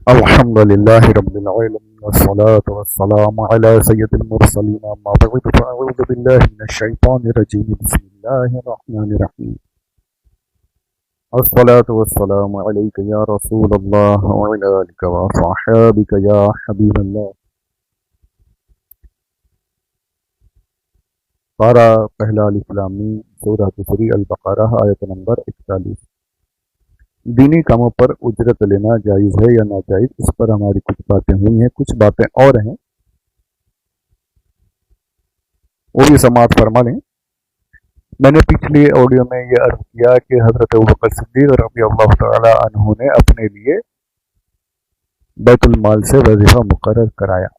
الحمد لله رب العالمين والصلاة والسلام على سيد المرسلين أما بعد فأعوذ بالله من الشيطان الرجيم بسم الله الرحمن الرحيم الصلاة والسلام عليك يا رسول الله وعلى آلك وصحابك يا حبيب الله پارہ پہلا الف لام میم سورہ دوسری البقرہ آیت نمبر 41۔ دینی کاموں پر اجرت لینا جائز ہے یا ناجائز، اس پر ہماری کچھ باتیں ہوئی ہیں، کچھ باتیں اور ہیں، وہ بھی سماعت فرما لیں۔ میں نے پچھلی آڈیو میں یہ عرض کیا کہ حضرت ابوبکر صدیق رضی اللہ تعالی عنہ نے اپنے لیے بیت المال سے وظیفہ مقرر کرایا۔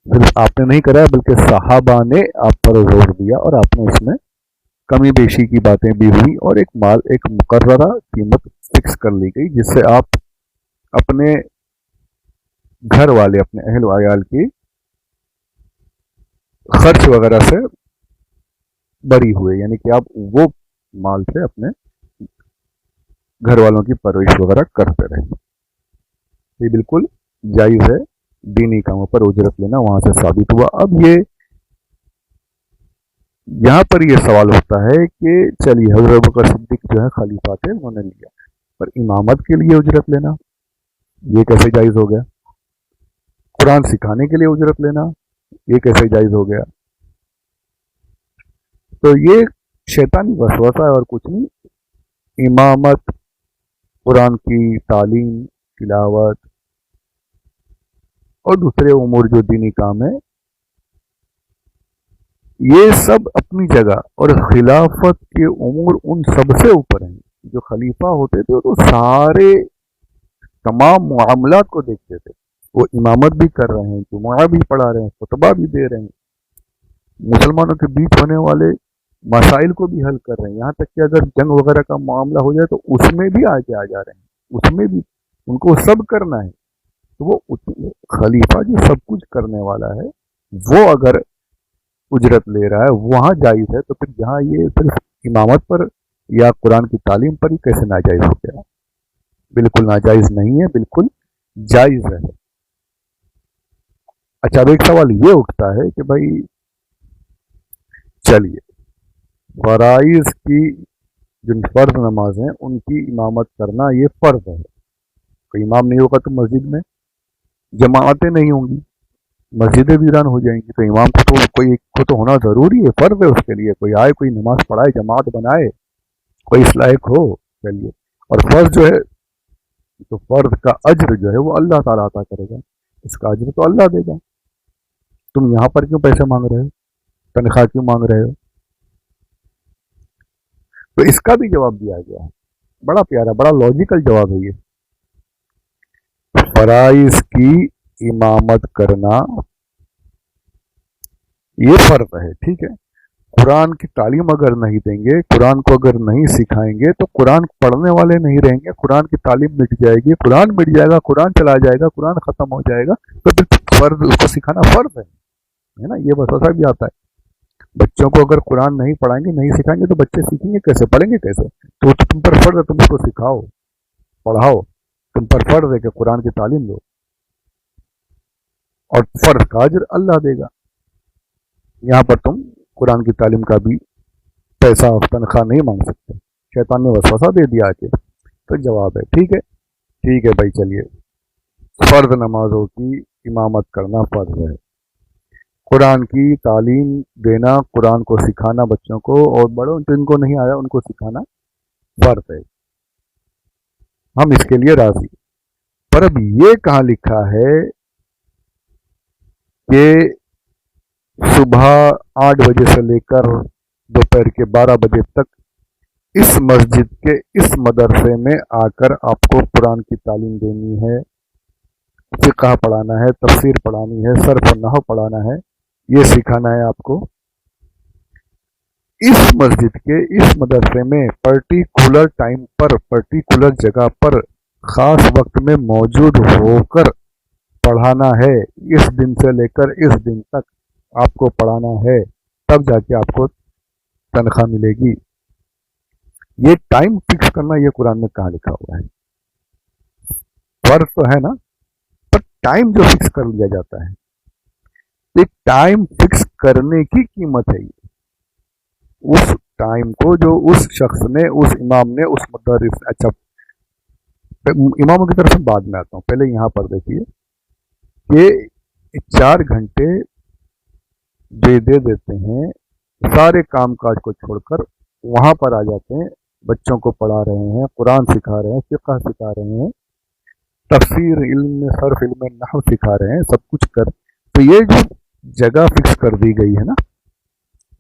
صرف آپ نے نہیں کرایا بلکہ صحابہ نے آپ پر زور دیا اور آپ نے اس میں کمی بیشی کی باتیں بھی ہوئی اور ایک مقررہ قیمت فکس کر لی گئی جس سے آپ اپنے گھر والے، اپنے اہل و عیال کی خرچ وغیرہ سے بری ہوئے، یعنی کہ آپ وہ مال سے اپنے گھر والوں کی پرورش وغیرہ کرتے رہے۔ یہ بالکل جائز ہے، دینی کاموں پر اجرت لینا وہاں سے ثابت ہوا۔ اب یہاں پر یہ سوال ہوتا ہے کہ چلیے حضرت ابوبکر صدیق جو ہے خلیفہ تھے، انہوں نے لیا، پر امامت کے لیے اجرت لینا یہ کیسے جائز ہو گیا؟ قرآن سکھانے کے لیے اجرت لینا یہ کیسے جائز ہو گیا؟ تو یہ شیطانی وسوسہ ہے اور کچھ نہیں۔ امامت، قرآن کی تعلیم، تلاوت اور دوسرے امور جو دینی کام ہے، یہ سب اپنی جگہ، اور خلافت کے امور ان سب سے اوپر ہیں۔ جو خلیفہ ہوتے تھے تو سارے تمام معاملات کو دیکھتے تھے، وہ امامت بھی کر رہے ہیں، جمعہ بھی پڑھا رہے ہیں، خطبہ بھی دے رہے ہیں، مسلمانوں کے بیچ ہونے والے مسائل کو بھی حل کر رہے ہیں، یہاں تک کہ اگر جنگ وغیرہ کا معاملہ ہو جائے تو اس میں بھی آگے آ جا رہے ہیں، اس میں بھی ان کو سب کرنا ہے۔ تو وہ خلیفہ جو سب کچھ کرنے والا ہے، وہ اگر اجرت لے رہا ہے وہاں جائز ہے، تو پھر یہاں یہ صرف امامت پر یا قرآن کی تعلیم پر ہی کیسے ناجائز ہو گیا؟ بالکل ناجائز نہیں ہے، بالکل جائز ہے۔ اچھا، اب ایک سوال یہ اٹھتا ہے کہ بھائی چلیے فرائض کی جو فرض نماز ہیں ان کی امامت کرنا یہ فرض ہے، کوئی امام نہیں ہوگا تو مسجد میں جماعتیں نہیں ہوں گی، مسجدیں ویران ہو جائیں گی، تو امام کو تو کوئی کو تو ہونا ضروری ہے، فرض ہے اس کے لیے، کوئی آئے، کوئی نماز پڑھائے، جماعت بنائے، کوئی اس لائق ہو۔ چلیے، اور فرض جو ہے تو فرض کا اجر جو ہے وہ اللہ تعالیٰ عطا کرے گا، اس کا اجر تو اللہ دے گا۔ تم یہاں پر کیوں پیسے مانگ رہے ہو، تنخواہ کیوں مانگ رہے ہو؟ تو اس کا بھی جواب دیا گیا ہے، بڑا پیارا، بڑا لاجیکل جواب ہے یہ۔ فرائض کی امامت کرنا یہ فرض ہے، ٹھیک ہے۔ قرآن کی تعلیم اگر نہیں دیں گے، قرآن کو اگر نہیں سکھائیں گے تو قرآن پڑھنے والے نہیں رہیں گے، قرآن کی تعلیم مٹ جائے گی، قرآن مٹ جائے گا، قرآن چلا جائے گا، قرآن ختم ہو جائے گا، تو پھر فرض اس کو سکھانا فرض ہے نا۔ یہ وسوسہ بھی آتا ہے، بچوں کو اگر قرآن نہیں پڑھائیں گے، نہیں سکھائیں گے تو بچے سیکھیں گے کیسے، پڑھیں گے کیسے؟ تو تم پر فرض ہے، تم اس کو سکھاؤ، پڑھاؤ، تم پر فرض ہے کہ قرآن کی تعلیم دو، اور فرض کا اجر اللہ دے گا۔ یہاں پر تم قرآن کی تعلیم کا بھی پیسہ اور تنخواہ نہیں مانگ سکتے، شیطان نے وسوسہ دے دیا کہ تو جواب ہے ٹھیک ہے، ٹھیک ہے بھائی، چلیے فرض نمازوں کی امامت کرنا فرض ہے، قرآن کی تعلیم دینا، قرآن کو سکھانا بچوں کو، اور بڑوں جن کو نہیں آیا ان کو سکھانا فرض ہے، ہم اس کے لیے راضی۔ پر اب یہ کہاں لکھا ہے کہ صبح 8 بجے سے لے کر دوپہر کے 12 بجے تک اس مسجد کے اس مدرسے میں آ کر آپ کو قرآن کی تعلیم دینی ہے، فقہ پڑھانا ہے، تفسیر پڑھانی ہے، صرف و نحو پڑھانا ہے، یہ سکھانا ہے آپ کو؟ اس مسجد کے اس مدرسے میں پرٹیکولر ٹائم پر، پرٹیکولر جگہ پر، خاص وقت میں موجود ہو کر پڑھانا ہے، اس دن سے لے کر اس دن تک آپ کو پڑھانا ہے، تب جا کے آپ کو تنخواہ ملے گی۔ یہ ٹائم فکس کرنا یہ قرآن میں کہاں لکھا ہوا ہے؟ फर्ज तो है ना, पर टाइम जो फिक्स कर लिया जाता है, एक टाइम फिक्स करने की कीमत है ये। उस टाइम को जो उस शख्स ने, उस इमाम ने, उस मुदर्रिस, अच्छा इमामों की तरफ से बाद में आता हूँ, पहले यहाँ पर देखिए कि 4 घंटे दे देते हैं, सारे काम काज को छोड़कर वहाँ पर आ जाते हैं, बच्चों को पढ़ा रहे हैं, कुरान सिखा रहे हैं, फिक़ह सिखा रहे हैं, तफसीर इल्म में, सर्फ इल्म में, नहव सिखा रहे हैं, सब कुछ कर। तो ये जो जगह फिक्स कर दी गई है ना,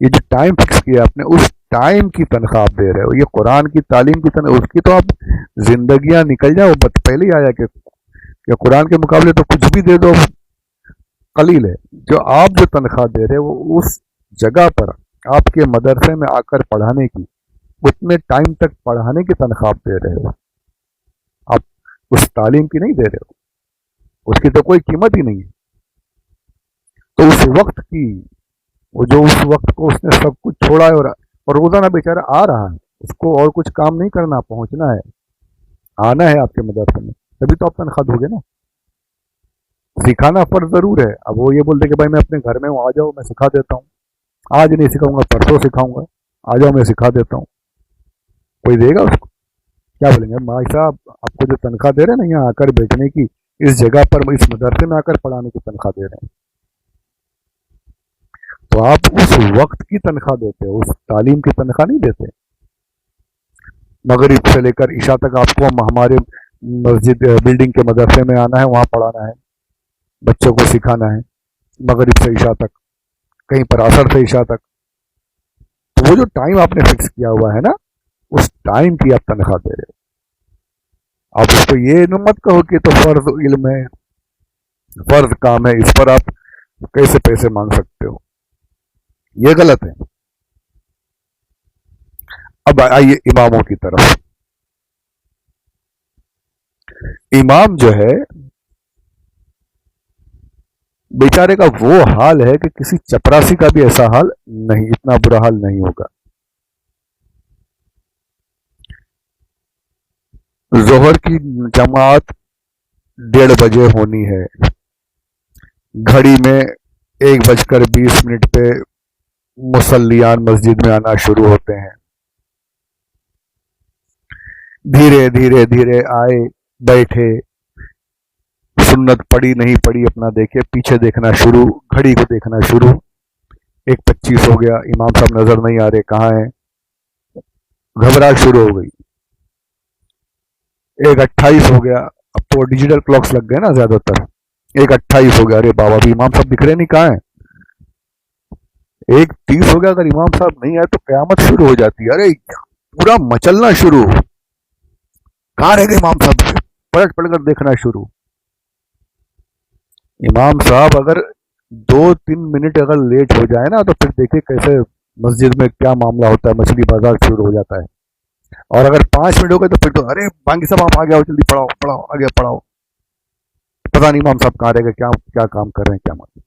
ये जो टाइम फिक्स किया आपने, उस टाइम की तनख्वाह आप दे रहे हो। ये कुरान की तालीम की तनख्वाह, उसकी तो आप जिंदगियां निकल जाओ, पहले ही आया कि कुरान के मुकाबले तो कुछ भी दे दो कलील है। जो आप जो तनख्वाह दे रहे हो वो उस जगह पर आपके मदरसे में आकर पढ़ाने की, उतने टाइम तक पढ़ाने की तनख्वाह आप दे रहे हो, आप उस तालीम की नहीं दे रहे हो, उसकी तो कोई कीमत ही नहीं है। तो उस वक्त की, वो जो उस वक्त को उसने सब कुछ छोड़ा है, और रोजाना बेचारा आ रहा है, उसको और कुछ काम नहीं करना, पहुंचना है, आना है आपके मदरसे में, तभी तो आप तनख्वाह दोगे ना। सिखाना फर्ज जरूर है। अब वो ये बोलते कि भाई मैं अपने घर में हूँ, आ जाओ मैं सिखा देता हूँ, आज नहीं सिखाऊंगा परसों सिखाऊंगा, आ जाओ मैं सिखा देता हूँ, कोई देगा उसको? क्या बोलेंगे, भाई साहब आपको जो तनख्वाह दे रहे हैं ना, यहाँ आकर बैठने की, इस जगह पर, इस मदरसे में आकर पढ़ाने की तनख्वाह दे रहे हैं, तो आप उस वक्त की तनख्वाह देते हो, उस तालीम की तनख्वाह नहीं देते। मगरिब से लेकर इशा तक आपको हमारे मस्जिद बिल्डिंग के मदरसे में आना है, वहाँ पढ़ाना है, बच्चों को सिखाना है, मगरिब से इशा तक, कहीं पर असर से इशा तक। तो वो जो टाइम आपने फिक्स किया हुआ है ना, उस टाइम की आप तनख्वाह दे रहे हो। आप उसको ये मत कहो कि तो फर्ज इल्म है, फर्ज काम है, इस पर आप कैसे पैसे मांग सकते हो, ये गलत है। अब आइए इमामों की तरफ। इमाम जो है बेचारे का वो हाल है कि किसी चपरासी का भी ऐसा हाल नहीं, इतना बुरा हाल नहीं होगा। जोहर की जमात 1:30 बजे होनी है, घड़ी में 1:20 पे मुसल्लियान मस्जिद में आना शुरू होते हैं। धीरे धीरे धीरे आए, बैठे, सुन्नत पड़ी नहीं पड़ी अपना देखे, पीछे देखना शुरू, घड़ी को देखना शुरू। 1:25 हो गया, इमाम साहब नजर नहीं आ रहे, कहाँ हैं, घबराहट शुरू हो गई। 1:28 हो गया, अब तो डिजिटल क्लॉक्स लग गए ना ज्यादातर। 1:28 हो गया, अरे बाबा अभी इमाम साहब दिख रहे नहीं, कहाँ हैं। 1:30 हो गया, अगर इमाम साहब नहीं आए तो कयामत शुरू हो जाती है, अरे पूरा मचलना शुरू, कहाँ रह गए इमाम साहब, पलट पलट कर देखना शुरू। इमाम साहब अगर 2-3 मिनट अगर लेट हो जाए ना, तो फिर देखिए कैसे मस्जिद में क्या मामला होता है, मछली बाजार शुरू हो जाता है। और अगर 5 मिनट हो गए तो फिर तो अरे बांगी साहब आप आ गए, जल्दी पढ़ाओ पढ़ाओ, आगे पढ़ाओ, पता नहीं इमाम साहब कहाँ रह गए, क्या क्या काम कर रहे हैं, क्या मतलब।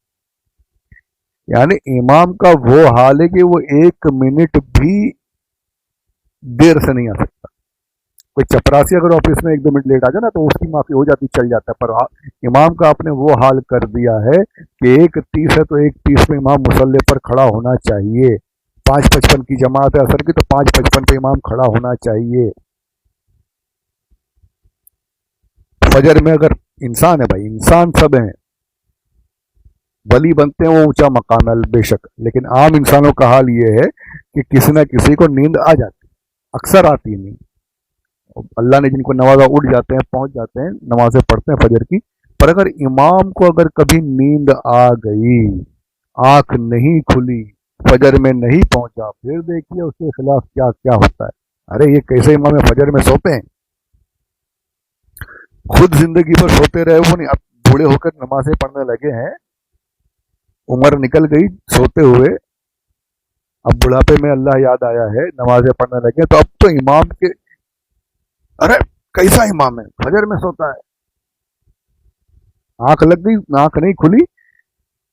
यानी इमाम का वो हाल है कि वो 1 मिनट भी देर से नहीं आ सकता। कोई चपरासी अगर ऑफिस में 1-2 मिनट लेट आ जाए ना, तो उसकी माफी हो जाती, चल जाता है, पर इमाम का आपने वो हाल कर दिया है कि 1:30 है तो 1:30 में इमाम मुसल्ले पर खड़ा होना चाहिए। 5:55 की जमात है असर की, तो 5:55 पे इमाम खड़ा होना चाहिए। फजर में अगर इंसान है, भाई इंसान सब हैं, वली बनते हैं वो ऊंचा मकाम है बेशक, लेकिन आम इंसानों का हाल ये है कि किसी ना किसी को नींद आ जाती, अक्सर आती नहीं। अल्लाह ने जिनको नवाजा उठ जाते हैं, पहुंच जाते हैं, नमाजें पढ़ते हैं फजर की। पर अगर इमाम को अगर कभी नींद आ गई, आंख नहीं खुली, फजर में नहीं पहुंचा, फिर देखिए उसके खिलाफ क्या क्या होता है। अरे ये कैसे इमाम फजर में सोते हैं, खुद जिंदगी भर सोते रहे, वो नहीं, अब बूढ़े होकर नमाजें पढ़ने लगे हैं, उम्र निकल गई सोते हुए, अब बुढ़ापे में अल्लाह याद आया है, नमाजें पढ़ने लगे, तो अब तो इमाम के, अरे कैसा इमाम है, फजर में सोता है, आंख लग गई, आंख नहीं खुली,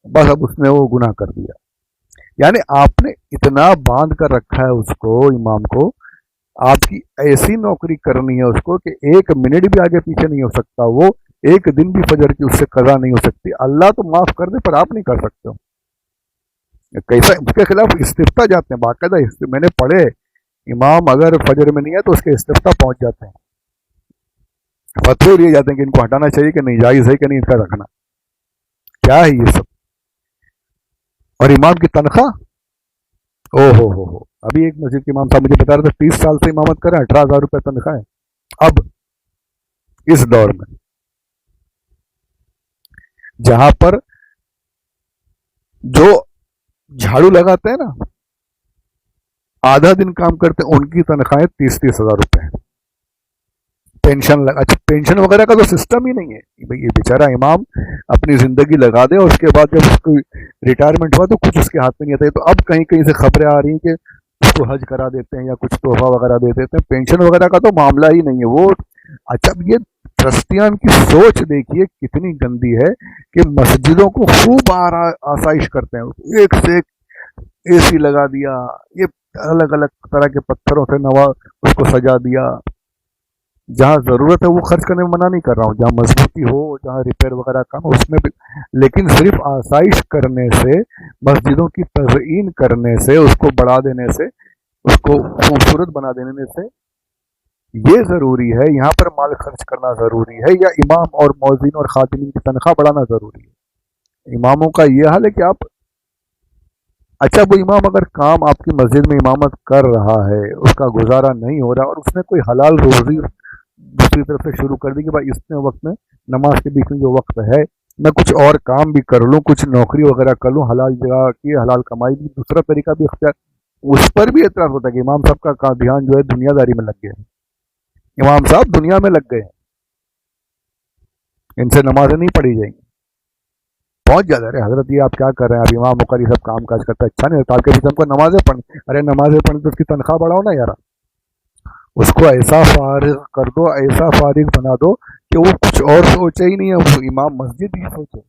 बस अब उसने वो गुनाह कर दिया। यानी आपने इतना बांध कर रखा है उसको, इमाम को, आपकी ऐसी नौकरी करनी है उसको कि 1 मिनट भी आगे पीछे नहीं हो सकता वो, एक दिन भी फजर की उससे कज़ा नहीं हो सकती। अल्लाह तो माफ़ कर दे पर आप नहीं कर सकते हो। कैसा उसके खिलाफ इस्तिफ्ता जाते हैं बाकायदा, मैंने पढ़े, इमाम अगर फजर में नहीं है तो उसके इस्तिफ्ता पहुंच जाते हैं, फतवे दिए जाते हैं कि इनको हटाना चाहिए कि नहीं, जायज़ है कि नहीं इनका रखना। क्या है ये सब? और इमाम की तनख्वाह, ओ हो, अभी एक मस्जिद के इमाम साहब मुझे बता रहे थे 30 साल से इमामत कर रहे हैं, 18,000 रुपये तनख्वाह है अब इस दौर में, जहां पर जो झाड़ू लगाते हैं ना, आधा दिन काम करते हैं, उनकी तनख्वाहें 30-30 हजार रुपए है। अच्छा पेंशन वगैरह का तो सिस्टम ही नहीं है भाई। ये बेचारा इमाम अपनी जिंदगी लगा दे और उसके बाद जब उसको रिटायरमेंट हुआ तो कुछ उसके हाथ में नहीं आता है। तो अब कहीं कहीं से खबरें आ रही हैं कि उसको हज करा देते हैं या कुछ तोहफा वगैरह दे देते हैं, पेंशन वगैरह का तो मामला ही नहीं है वो। अच्छा ये ट्रस्टियान की सोच देखिए कितनी गंदी है कि मस्जिदों को खूब आसाइश करते हैं, एक से एक एसी लगा दिया, ये अलग अलग तरह के पत्थरों से नवा उसको सजा दिया। जहाँ ज़रूरत है वो खर्च करने में मना नहीं कर रहा हूँ, जहाँ मजबूती हो, जहाँ रिपेयर वगैरह का उसमें भी, लेकिन सिर्फ आसाइश करने से, मस्जिदों की तज़ईन करने से, उसको बढ़ा देने से, उसको खूबसूरत बना देने से ये ज़रूरी है, यहाँ पर माल खर्च करना ज़रूरी है, या इमाम और मौज़िन और खादिमीन की तनख्वाह बढ़ाना ज़रूरी है? इमामों का ये हाल है कि आप, अच्छा वो इमाम अगर काम आपकी मस्जिद में इमामत कर रहा है, उसका गुजारा नहीं हो रहा और उसने कोई हलाल रोज़ी दूसरी तरफ से शुरू कर दी कि भाई इतने वक्त में, नमाज के बीच में जो वक्त है, मैं कुछ और काम भी कर लूँ, कुछ नौकरी वगैरह कर लूँ, हलाल जगह की हलाल कमाई भी, दूसरा तरीका भी इख्तियार, उस पर भी एतराज़ होता है कि इमाम साहब का ध्यान जो है दुनियादारी में लग गया है, इमाम साहब दुनिया में लग गए हैं, इनसे नमाजें नहीं पढ़ी जाएंगी। पहुंच जाता है, अरे हजरत ये आप क्या कर रहे हैं, आप इमाम मुकर ये सब काम काज करता है, अच्छा नहीं लगता आपके बीच हमको नमाजें पढ़नी, अरे नमाजें पढ़नी तो उसकी तनख्वाह बढ़ाओ ना यार, उसको ऐसा फारिग कर दो, ऐसा फारिग बना दो कि वो कुछ और सोचे ही नहीं है, वो इमाम मस्जिद ही सोचे।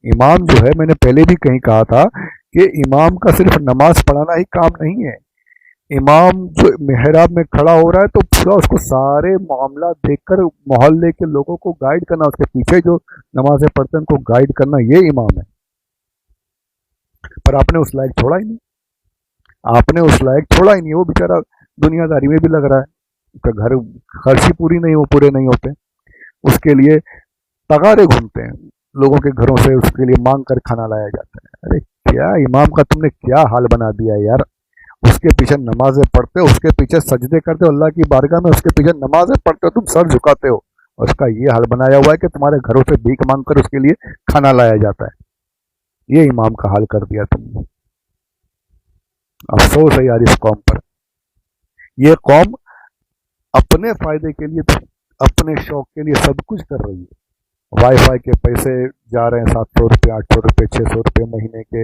इमाम जो है, मैंने पहले भी कहीं कहा था कि इमाम का सिर्फ नमाज पढ़ाना ही काम नहीं है, इमाम जो मेहराब में खड़ा हो रहा है तो पूरा उसको सारे मामला देखकर मोहल्ले के लोगों को गाइड करना, उसके पीछे जो नमाजें पढ़ते हैं उनको गाइड करना, ये इमाम है। पर आपने उस लायक छोड़ा ही नहीं, आपने उस लायक छोड़ा ही नहीं, वो बेचारा दुनियादारी में भी लग रहा है, उसका घर खर्च ही पूरी नहीं हो, पूरे नहीं होते, उसके लिए तगारे घूमते हैं लोगों के घरों से, उसके लिए मांग कर खाना लाया जाता है। अरे क्या इमाम का तुमने क्या हाल बना दिया यार, उसके पीछे नमाजें पढ़ते हो, उसके पीछे सजदे करते हो अल्लाह की बारगाह में, उसके पीछे नमाजें पढ़ते हो, तुम सर झुकाते हो, और उसका ये हाल बनाया हुआ है कि तुम्हारे घरों से भीख मांग कर उसके लिए खाना लाया जाता है। ये इमाम का हाल कर दिया तुमने। अफसोस है यार इस कौम पर, ये कौम अपने फायदे के लिए, अपने शौक के लिए सब कुछ कर रही है। वाईफाई के पैसे जा रहे हैं 700 रुपये, 800 रुपये, 600 रुपये महीने के,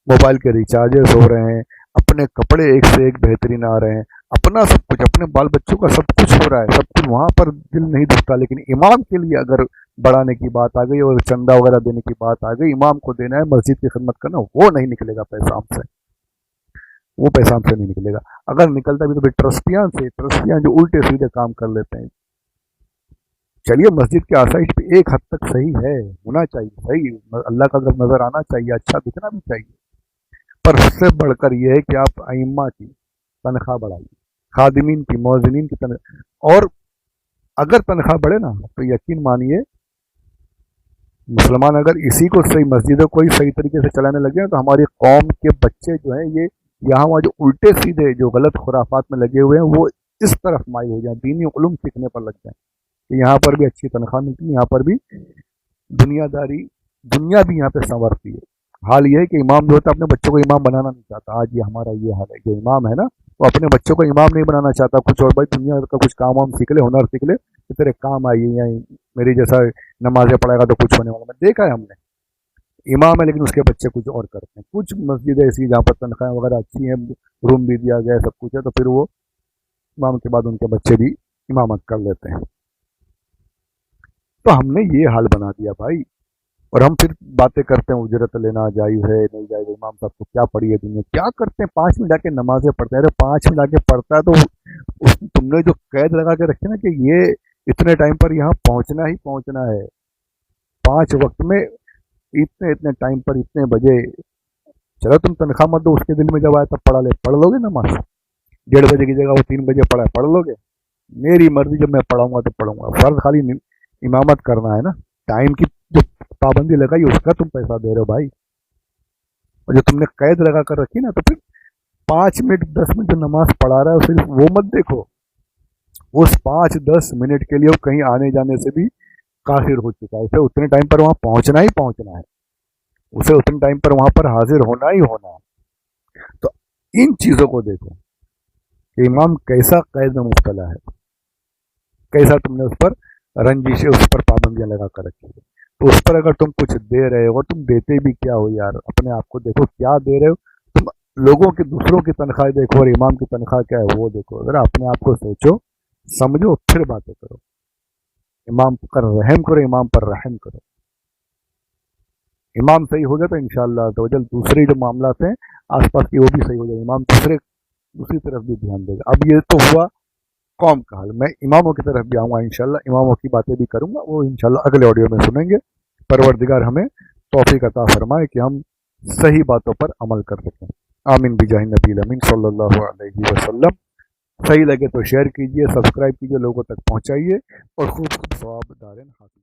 मोबाइल के रिचार्जेस हो रहे हैं, अपने कपड़े एक से एक बेहतरीन आ रहे हैं, अपना सब कुछ, अपने बाल बच्चों का सब कुछ हो रहा है, सब कुछ, वहाँ पर दिल नहीं दुखता। लेकिन इमाम के लिए अगर बढ़ाने की बात आ गई और चंदा वगैरह देने की बात आ गई, इमाम को देना है, मस्जिद की खिदमत करना, वो नहीं निकलेगा पैसा हमसे, वो पैसा हमसे नहीं निकलेगा। अगर निकलता भी तो फिर ट्रस्टियां से, ट्रस्टियां जो उल्टे सीधे काम कर लेते हैं। चलिए मस्जिद के आसाइश पे एक हद तक सही है, होना चाहिए, सही, अल्लाह का अगर नजर आना चाहिए, अच्छा दिखना भी चाहिए, पर उससे बढ़कर यह है कि आप अइम्मा की तनख्वाह बढ़ाइए, खादिमीन की, मौज़िनीन की तनख्वाह, और अगर तनख्वाह बढ़े ना तो यकीन मानिए मुसलमान अगर इसी को सही, मस्जिदों को ही सही तरीके से चलाने लगे तो हमारी कौम के बच्चे जो हैं, ये यहाँ वहाँ जो उल्टे सीधे जो गलत खुराफात में लगे हुए हैं वो इस तरफ माई हो जाए, दीनी उलूम सीखने पर लग जाए कि यहाँ पर भी अच्छी तनख्वाह मिलती है, यहाँ पर भी दुनियादारी, दुनिया भी यहाँ पे संवरती है। हाल ये है कि इमाम जो होता है अपने बच्चों को इमाम बनाना नहीं चाहता, आज ये हमारा ये हाल है, जो इमाम है ना वो अपने बच्चों को इमाम नहीं बनाना चाहता, कुछ और भाई दुनिया का कुछ काम वाम सीख ले, हुनर सीख ले, कि तेरे काम आइए, या मेरी जैसा नमाजें पढ़ेगा तो कुछ होने वाला। मैं देखा है हमने, इमाम है लेकिन उसके बच्चे कुछ और करते हैं। कुछ मस्जिदें ऐसी जहाँ पर तनख्वाहें वगैरह अच्छी हैं, रूम भी दिया गया है, सब कुछ है, तो फिर वो इमाम के बाद उनके बच्चे भी इमामत कर लेते हैं। तो हमने ये हाल बना दिया भाई, और हम फिर बातें करते हैं उजरत लेना जायज़ है नहीं जायज़, इमाम साहब को क्या पड़ी है दुनिया, क्या करते हैं 5 मिनट आके नमाजें पढ़ते हैं। अरे 5 मिनट आके पढ़ता है तो तुमने जो कैद लगा के रखे ना कि ये इतने टाइम पर यहाँ पहुँचना ही पहुँचना है, 5 वक्त में इतने इतने टाइम पर इतने बजे। चलो तुम तनख्वाह मत दो, उसके दिन में जब आए तब पढ़ लोगे नमाज। 1:30 की जगह वो 3 बजे पढ़ लोगे। मेरी मर्जी, जब मैं पढ़ाऊंगा तो पढ़ूंगा। फर्ज खाली इमामत करना है ना, टाइम की जो पाबंदी लगाई उसका तुम पैसा दे रहे हो भाई, और जो तुमने कैद लगा कर रखी ना, तो फिर 5 मिनट 10 मिनट जो नमाज पढ़ा रहा है सिर्फ वो मत देखो, उस 5-10 मिनट के लिए वो कहीं आने जाने से भी काफिर हो चुका है। उसे उतने टाइम पर वहां पहुंचना ही पहुंचना है, उसे उतने टाइम पर वहां पर हाजिर होना ही होना है। तो इन चीजों को देखो कि इमाम कैसा कैद में मुब्तला है, कैसा तुमने उस पर रंजिशें, उस पर पाबंदियां लगा कर रखी है। तो उस पर अगर तुम कुछ दे रहे हो, तुम देते भी क्या हो यार, अपने आप को देखो क्या दे रहे हो तुम। लोगों की, दूसरों की तनख्वाह देखो और इमाम की तनख्वाह क्या है वो देखो। अगर अपने आप को सोचो समझो फिर बातें करो। इमाम पर रहम करो, इमाम पर रहम करो। इमाम सही हो गया तो इंशाअल्लाह तो दूसरे जो मामलात हैं आसपास की वो भी सही हो जाए, इमाम दूसरी तरफ भी ध्यान देगा। अब ये तो हुआ कौम का हाल, मैं इमामों की तरफ भी आऊँगा इंशाल्लाह, इमामों की बातें भी करूँगा, वो इंशाल्लाह अगले ऑडियो में सुनेंगे। परवरदिगार हमें तौफीक अता फरमाए कि हम सही बातों पर अमल कर सकें। आमीन बिजाहि नबी अमीन सल्लल्लाहु अलैहि वसल्लम। सही लगे तो शेयर कीजिए, सब्सक्राइब कीजिए, लोगों तक पहुँचाइए और खूब खूब सवाब दारें हासिल